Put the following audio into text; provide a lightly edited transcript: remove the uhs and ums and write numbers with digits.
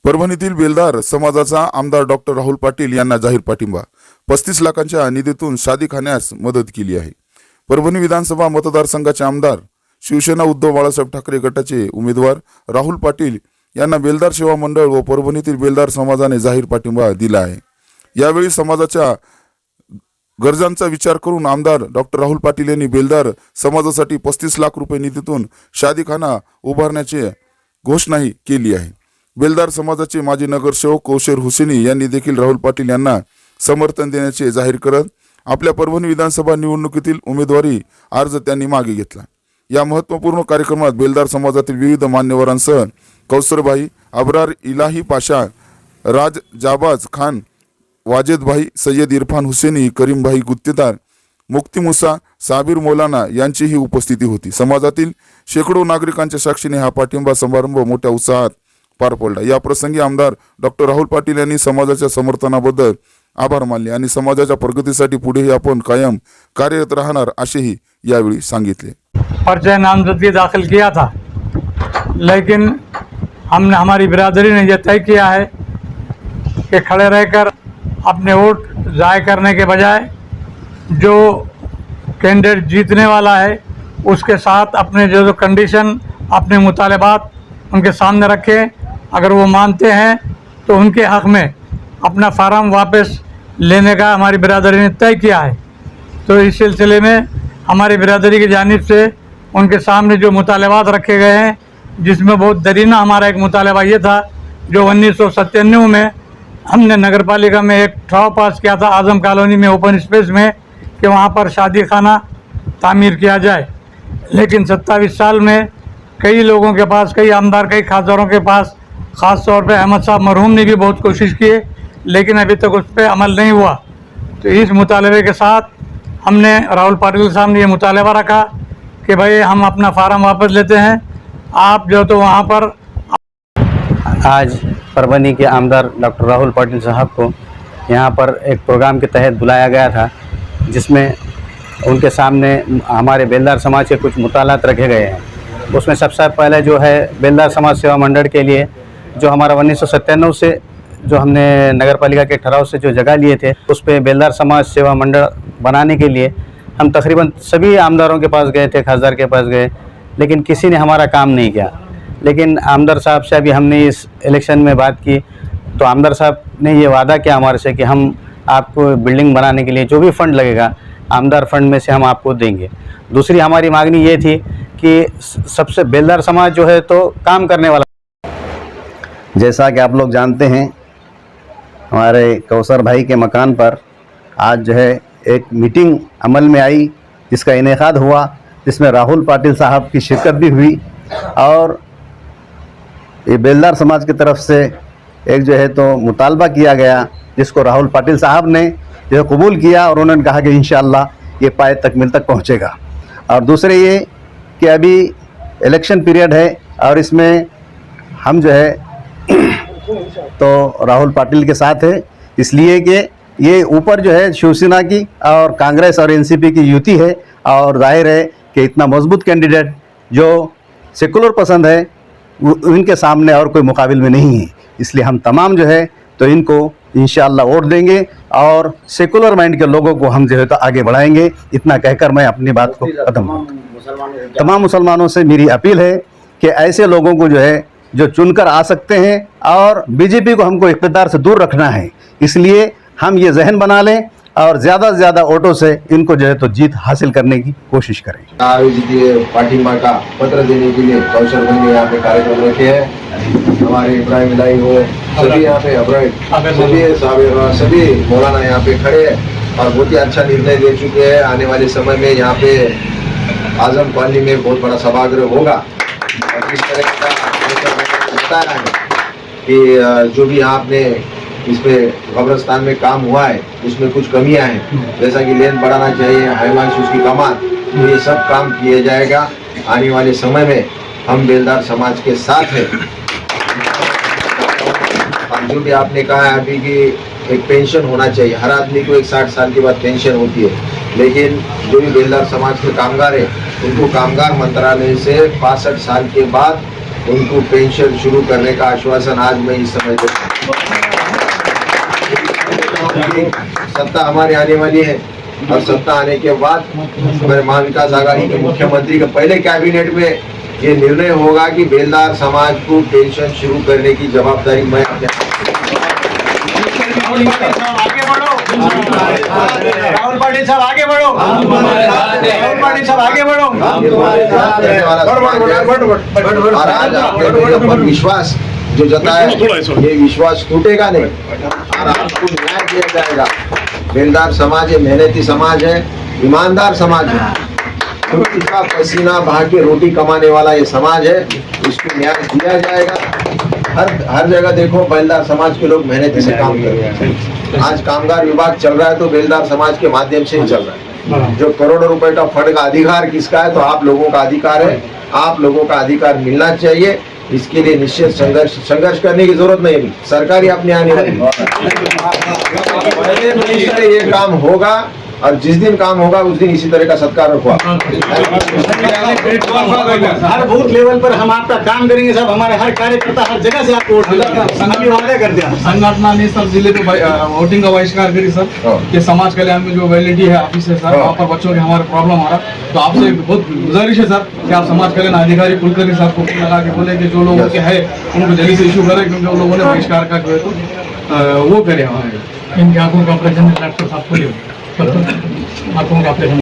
परभणीतील बेलदार समाजाचा आमदार डॉक्टर राहुल पाटील यांना जाहीर पाठिंबा. 35 लाखांच्या निधीतून शादीखान्यास मदत केली आहे. परभणी विधानसभा मतदारसंघाचे आमदार शिवसेना उद्धव बाळासाहेब ठाकरे गटाचे उमेदवार राहुल पाटील यांना बेलदार सेवा मंडळ व परभणीतील बेलदार समाजाने जाहीर पाठिंबा दिला आहे. यावेळी समाजाच्या गरजांचा विचार करून आमदार डॉक्टर राहुल पाटील यांनी बेलदार समाजासाठी 35 लाख रुपये निधीतून शादीखाना उभारण्याची घोषणाही केली आहे. बेलदार समाजाचे माजी नगरसेवक कौशर हुसेनी यांनी देखील राहुल पाटील यांना समर्थन देण्याचे जाहीर करत आपल्या परभणी विधानसभा निवडणुकीतील उमेदवारी अर्ज त्यांनी मागे घेतला. या महत्त्वपूर्ण कार्यक्रमात बेलदार समाजातील विविध मान्यवरांसह कौसरभाई, अबरार इलाही पाशा, राज जाबाज खान, वाजेद भाई, सय्यद इरफान हुसेनी, करीम भाई गुत्तेदार, मुफ्ती मुसा, साबिर मौलाना यांचीही उपस्थिती होती. समाजातील शेकडो नागरिकांच्या साक्षीने हा पाठिंबा समारंभ मोठ्या उत्साहात पार पडला. या प्रसंगी आमदार डॉक्टर राहुल पाटील यांनी समाजाच्या समर्थनाबद्दल आभार मानले आणि समाजाच्या प्रगतीसाठी पुढेही आपण कायम कार्यरत राहणार असेही यावेळी सांगितले. पर्चा नामजदगी दाखिल किया था, लेकिन हमने हमारी बिरादरी ने यह तय किया है कि खड़े रहकर अपने वोट ज़ाय करने के बजाय जो कैंडिडेट जीतने वाला है उसके साथ अपने जो कंडीशन, अपने मुतालबात उनके सामने रखें. अगर वो मानते हैं तो उनके हक़ में अपना फार्म वापस लेने का हमारी बिरादरी ने तय किया है. तो इस सिलसिले में हमारी बिरादरी की जानिब से उनके सामने जो मुतालबात रखे गए हैं, जिसमें बहुत दरीना हमारा एक मुतालबा ये था जो 1997 में हमने नगर पालिका में एक ठराव पास किया था आज़म कॉलोनी में ओपन स्पेस में कि वहाँ पर शादी खाना तामीर किया जाए. लेकिन 27 साल में कई लोगों के पास, कई आमदार, कई खासदारों के पास, ख़ास तौर पे अहमद साहब मरहूम ने भी बहुत कोशिश की, लेकिन अभी तक उस पर अमल नहीं हुआ. तो इस मुतालबे के साथ हमने राहुल पाटिल के सामने ये मुतालबा रखा कि भाई हम अपना फार्म वापस लेते हैं, आप जो तो वहाँ पर. आज परभणी के आमदार डॉक्टर राहुल पाटिल साहब को यहाँ पर एक प्रोग्राम के तहत बुलाया गया था, जिसमें उनके सामने हमारे बेलदार समाज के कुछ मुतालात रखे गए हैं. उसमें सबसे पहले जो है बेलदार समाज सेवा मंडल के लिए जो हमारा 1997 से जो हमने नगर पालिका के ठहराव से जो जगह लिए थे, उस पर बेलदार समाज सेवा मंडल बनाने के लिए हम तकरीबन सभी आमदारों के पास गए थे, खासदार के पास गए, लेकिन किसी ने हमारा काम नहीं किया. लेकिन आमदार साहब से अभी हमने इस इलेक्शन में बात की तो आमदार साहब ने ये वादा किया हमारे से कि हम आपको बिल्डिंग बनाने के लिए जो भी फ़ंड लगेगा आमदार फंड में से हम आपको देंगे. दूसरी हमारी मांगनी ये थी कि सबसे बेलदार समाज जो है तो काम करने वाला. जैसा कि आप लोग जानते हैं, हमारे कौसर भाई के मकान पर आज जो है एक मीटिंग अमल में आई, जिसका इनेकाद हुआ, जिसमें राहुल पाटिल साहब की शिरकत भी हुई और ये बेलदार समाज की तरफ से एक जो है तो मुतालबा किया गया, जिसको राहुल पाटिल साहब ने जो है कबूल किया और उन्होंने कहा कि इंशाअल्लाह ये पाए तकमील तक पहुँचेगा. और दूसरे ये कि अभी इलेक्शन पीरियड है और इसमें हम जो है तो राहुल पाटिल के साथ है, इसलिए कि ये ऊपर जो है शिवसेना की और कांग्रेस और एनसीपी की युति है और जाहिर है कि इतना मजबूत कैंडिडेट जो सेकुलर पसंद है इनके सामने और कोई मुकाबिल में नहीं है. इसलिए हम तमाम जो है तो इनको इंशाअल्लाह वोट देंगे और सेकुलर माइंड के लोगों को हम जो है तो आगे बढ़ाएंगे. इतना कहकर मैं अपनी बात को ख़त्म करता हूँ. तमाम मुसलमानों से मेरी अपील है कि ऐसे लोगों को जो है जो चुनकर आ सकते हैं और बीजेपी को हमको इक़्तिदार से दूर रखना है, इसलिए हम ये जहन बना लें और ज़्यादा से ज़्यादा वोटों से इनको जो है तो जीत हासिल करने की कोशिश करें. पार्टी का पत्र देने के लिए कौशल भाई ने यहाँ पे कार्यक्रम रखे हैं. हमारे इब्राहिम इलाही हो, सभी यहाँ पे सभी मौलाना यहाँ पे खड़े हैं और बहुत ही अच्छा निर्णय ले चुके हैं. आने वाले समय में यहाँ पे आजम कॉलोनी में बहुत बड़ा सभागृह होगा और इस तरह का बताया है कि जो भी आपने इस पे कब्रस्तान में काम हुआ है उसमें कुछ कमियां हैं, जैसा कि लेन बढ़ाना चाहिए, हाईमांस उसकी कमान, तो ये सब काम किया जाएगा. आने वाले समय में हम बेलदार समाज के साथ हैं. जो भी आपने कहा है अभी कि एक पेंशन होना चाहिए, हर आदमी को एक 60 साल के बाद पेंशन होती है, लेकिन जो भी बेलदार समाज के कामगार है उनको कामगार मंत्रालय से 65 साल के बाद उनको पेंशन शुरू करने का आश्वासन आज मैं इस समय देता हूं। सत्ता हमारी आने वाली है और सत्ता आने के बाद हमारे महाविकास आघाड़ी के मुख्यमंत्री के पहले कैबिनेट में ये निर्णय होगा कि बेलदार समाज को पेंशन शुरू करने की जवाबदारी मैं अपने आगे बढ़ो राहुल पाटिल साहब, आगे बढ़ो राहुल पाटिल साहब, आगे बढ़ो। और आज आपने मेरे ऊपर विश्वास जो जताया, ये विश्वास टूटेगा नहीं और आपको न्याय दिया जाएगा। बेलदार समाज है, मेहनती समाज है, ईमानदार समाज है, खुद का पसीना बहा के रोटी कमाने वाला ये समाज है, इसको न्याय दिया जाएगा। हर जगह देखो बेलदार समाज के लोग मेहनती से काम कर रहे हैं। आज कामगार विभाग चल रहा है तो बेलदार समाज के माध्यम से ही चल रहा है। जो करोड़ों रुपए का फंड का अधिकार किसका है? तो आप लोगों का अधिकार है। आप लोगों का अधिकार मिलना चाहिए। इसके लिए निश्चित संघर्ष करने की जरूरत नहीं है। सरकार ही अपने आने वाली है। ये काम होगा और जिस दिन काम होगा उस दिन इसी तरह का सत्कार रखवा। हर बूथ लेवल पर हम आपका काम करेंगे साहब। हमारे हर कार्यकर्ता हर जगह से आपको वोट मिलेगा। अभी वादा कर दिया संगठन ने सर जिले पे वोटिंग का बहिष्कार करी सर कि समाज कल्याण में जो वैलिडिटी है ऑफिस है सर, वहाँ पर बच्चों के हमारे प्रॉब्लम आ रहा। तो आपसे बहुत गुजारिश है सर कि आप समाज कल्याण अधिकारी कुलकर्णी साहब को लगा के बोले कि जो लोगों के है उनको जल्दी से इशू करें, क्योंकि उन लोगों ने बहिष्कार का जो है तो वो करे हमारे इनकी आंखों का ऑपरेशन डॉक्टर साहब खोलिए, आंखों का ऑपरेशन